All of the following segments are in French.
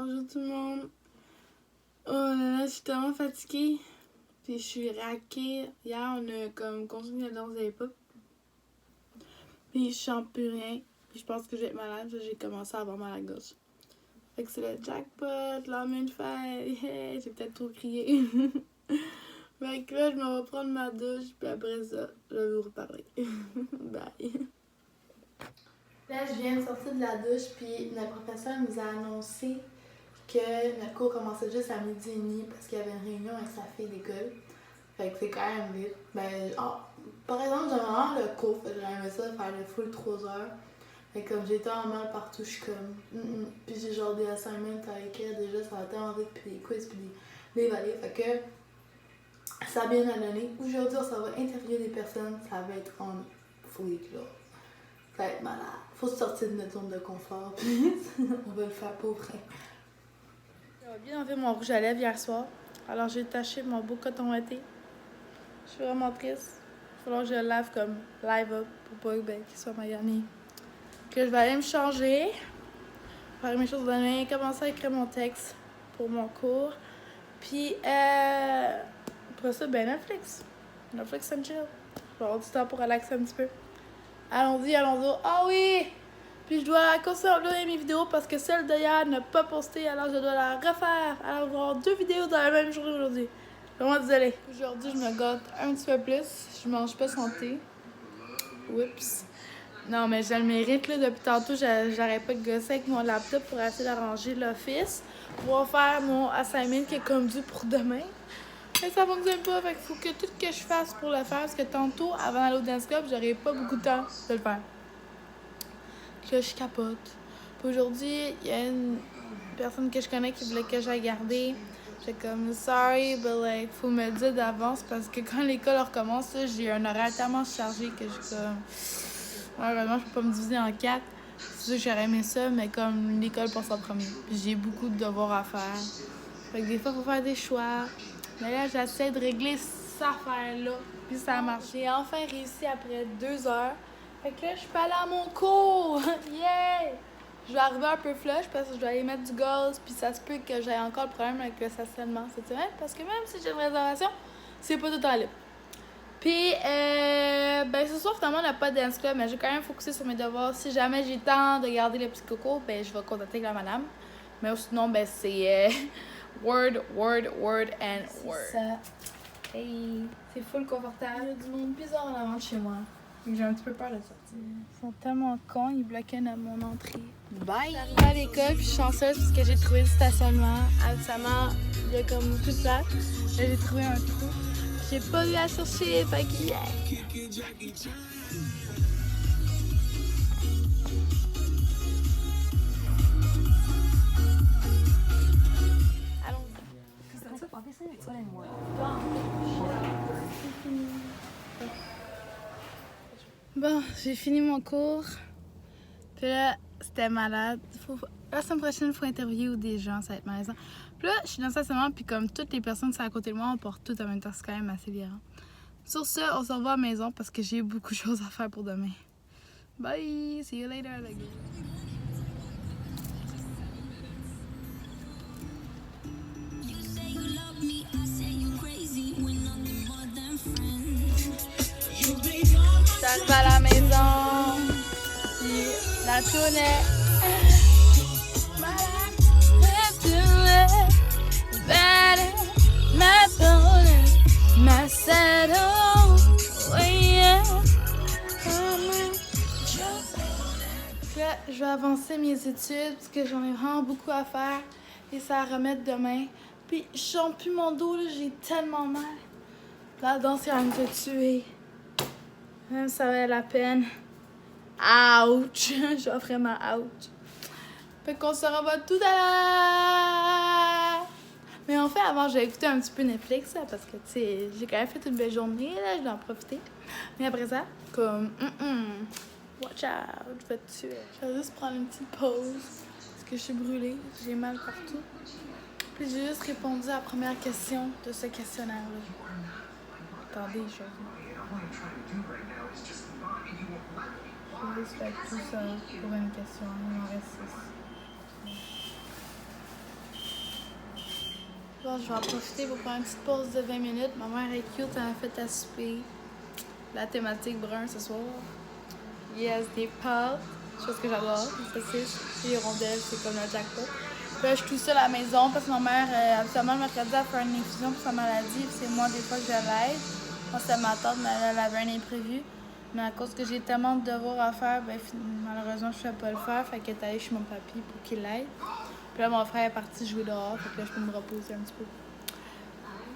Bonjour tout le monde. Oh là là, je suis tellement fatiguée. Puis je suis raquée. Hier, on a comme continué la danse des hip-hop. Puis je chante plus rien. Puis je pense que je vais être malade. J'ai commencé à avoir mal à la gorge. Fait que c'est le jackpot, lendemain de fête. Yeah, j'ai peut-être trop crié. Fait que là, je m'en vais prendre ma douche. Puis après ça, je vais vous reparler. Bye. Là, je viens de sortir de la douche. Puis notre professeur nous a annoncé que notre cours commençait juste à 12h30 parce qu'il y avait une réunion avec sa fille d'école. Fait que c'est quand même vite. Ben, par exemple, j'aimais vraiment le cours, fait que j'aimais ça faire le full 3 heures. Fait que comme j'étais en mal partout, je suis comme. Puis j'ai genre des assignments à écrire déjà, ça va tellement vite, puis des quiz, puis des valets. Fait que ça a bien donné. Aujourd'hui, ça va interviewer des personnes, ça va être en freak là. Ça va être malade. Faut sortir de notre zone de confort, puis on va le faire pour vrai. J'avais bien enlevé mon rouge à lèvres hier soir, alors j'ai taché mon beau coton ouaté. Je suis vraiment triste. Il va falloir que je le lave comme live up pour pas qu'il soit magané. Que je vais aller me changer, faire mes choses demain, commencer à écrire mon texte pour mon cours. Puis après ça, ben Netflix. Netflix and chill. Je vais avoir du temps pour relaxer un petit peu. Allons-y. Ah oui! Puis je dois continuer à uploader mes vidéos parce que celle d'hier n'a pas posté, alors je dois la refaire. Alors je vais avoir 2 vidéos dans la même journée aujourd'hui. Vraiment désolée. Aujourd'hui, je me gâte un petit peu plus. Je mange pas santé. Oups. Non, mais je le mérite, là. Depuis tantôt, j'arrête pas de gosser avec mon laptop pour essayer d'arranger l'office. Pour faire mon assignment qui est comme dû pour demain. Mais ça fonctionne pas. Fait qu'il faut que tout ce que je fasse pour le faire. Parce que tantôt, avant d'aller au dance club, j'aurais pas beaucoup de temps de le faire. Que je capote. Puis aujourd'hui, il y a une personne que je connais qui voulait que j'aille garder. J'étais comme sorry, but like, faut me le dire d'avance parce que quand l'école recommence, j'ai un horaire tellement chargé que je suis comme. Malheureusement, je peux pas me diviser en 4. C'est sûr que j'aurais aimé ça, mais comme l'école passe en premier. Puis j'ai beaucoup de devoirs à faire. Fait que des fois, il faut faire des choix. Mais là, j'essaie de régler cette affaire-là. Puis ça a marché. J'ai enfin réussi après 2 heures. Fait que là, je peux aller à mon cours! Yeah! Je vais arriver un peu flush parce que je dois aller mettre du gaz. Puis ça se peut que j'ai encore le problème avec le stationnement cette semaine. Parce que même si j'ai une réservation, c'est pas tout le temps libre. Puis, ben ce soir, finalement, on n'a pas de dance club, mais j'ai quand même focusé sur mes devoirs. Si jamais j'ai le temps de garder le petit coco, ben je vais contacter la madame. Mais sinon, ben c'est word and word. C'est ça. Hey, c'est full confortable. Il y a du monde bizarre en avant de chez moi. J'ai un petit peu peur de sortir. Ils sont tellement cons, ils bloquaient mon entrée. Bye! J'arrive à l'école, puis je suis chanceuse parce que j'ai trouvé le stationnement. Absolument, il y a comme tout ça. Là, j'ai trouvé un trou. J'ai pas eu à chercher, fait que yeah! Bon, j'ai fini mon cours. Puis là, c'était malade. La semaine prochaine, il faut interviewer des gens, ça va être malaisant. Puis là, je suis dans le stationnement, puis comme toutes les personnes qui sont à côté de moi, on porte tout en même temps. C'est quand même assez virant. Sur ce, on se revoit à la maison parce que j'ai beaucoup de choses à faire pour demain. Bye! See you later, les gars. J'arrive à la maison, puis la tournée. Là, je vais avancer mes études parce que j'en ai vraiment beaucoup à faire et ça à remettre demain. Puis je sens plus mon dos, là, j'ai tellement mal. La danse, elle va me tuer. Même ça valait la peine. Ouch! Je vais vraiment ouch. Fait qu'on se revoit tout à l'heure! Mais en fait, avant, j'ai écouté un petit peu Netflix, là, parce que, tu sais, j'ai quand même fait une belle journée, là, je vais en profiter. Mais après ça, comme, watch out, je vais te tuer. Je vais juste prendre une petite pause, parce que je suis brûlée, j'ai mal partout. Puis j'ai juste répondu à la première question de ce questionnaire-là. Attendez, je vais juste faire tout ça pour une question, il m'en reste 6. pense que je vais en profiter pour prendre une petite pause de 20 minutes. Ma mère est cute, elle m'a fait à souper. La thématique brun ce soir. Yes, des pâtes. Chose que j'adore. Les saucisses, les rondelles, c'est comme le jackpot. Puis là, je suis tout seule à la maison parce que ma mère, habituellement, le mercredi, elle fait une infusion pour sa maladie. Puis c'est moi, des fois, que je l'aide. Moi, c'était ma tante, mais elle avait un imprévu. Mais à cause que j'ai tellement de devoirs à faire, ben, malheureusement, je ne pouvais pas le faire. Fait qu'elle est allée chez mon papy pour qu'il l'aide. Puis là, mon frère est parti jouer dehors. Fait que là, je peux me reposer un petit peu.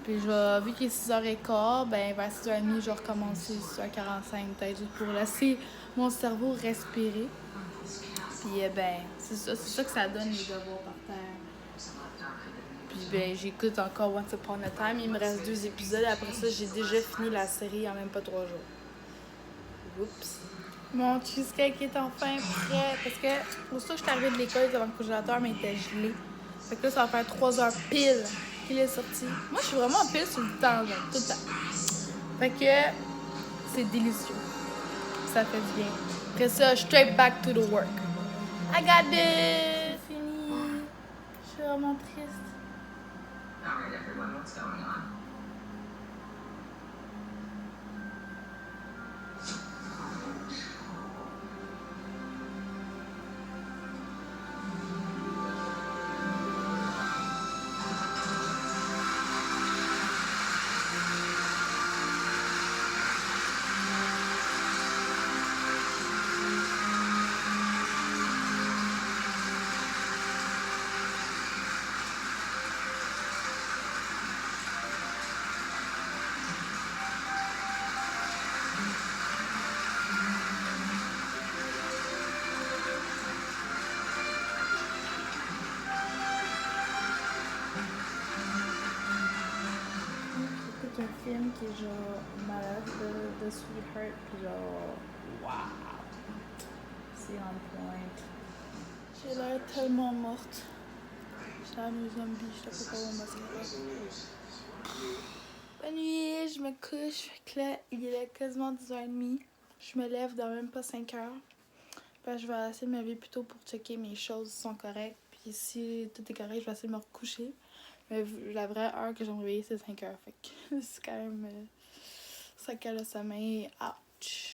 Puis vu qu'il est 6h15, ben vers 6h30, je vais recommencer 6h45 peut-être juste pour laisser mon cerveau respirer. Puis ben, c'est ça que ça donne les devoirs par terre. Puis ben, j'écoute encore Once Upon a Time. Il me reste 2 épisodes. Après ça, j'ai déjà fini la série en même pas 3 jours. Oups. Mon cheesecake est enfin prêt. Parce que pour ça, je suis arrivée de l'école devant le congélateur, mais il était gelé. Fait que là, ça va faire 3 heures pile qu'il est sorti. Moi, je suis vraiment pile sur le temps, genre, tout le temps. Fait que c'est délicieux. Ça fait du bien. Après ça, straight back to the work. I got this! C'est fini. Je suis vraiment triste. Alright, everyone, what's going on? J'écoute un film qui est genre malade de Sweetheart, puis genre, waouh! C'est on point. J'ai l'air tellement morte. J'ai l'air d'un zombie, je sais pas comment mascara. Bonne nuit, je me couche. Fait que là, il est quasiment 10h30. Je me lève dans même pas 5h. Puis je vais essayer de me lever plus tôt pour checker mes choses sont correctes. Puis si tout est correct, je vais essayer de me recoucher. Mais la vraie heure que je vais me réveiller, c'est 5h. Fait que c'est quand même 5 heures de sommeil. Ouch!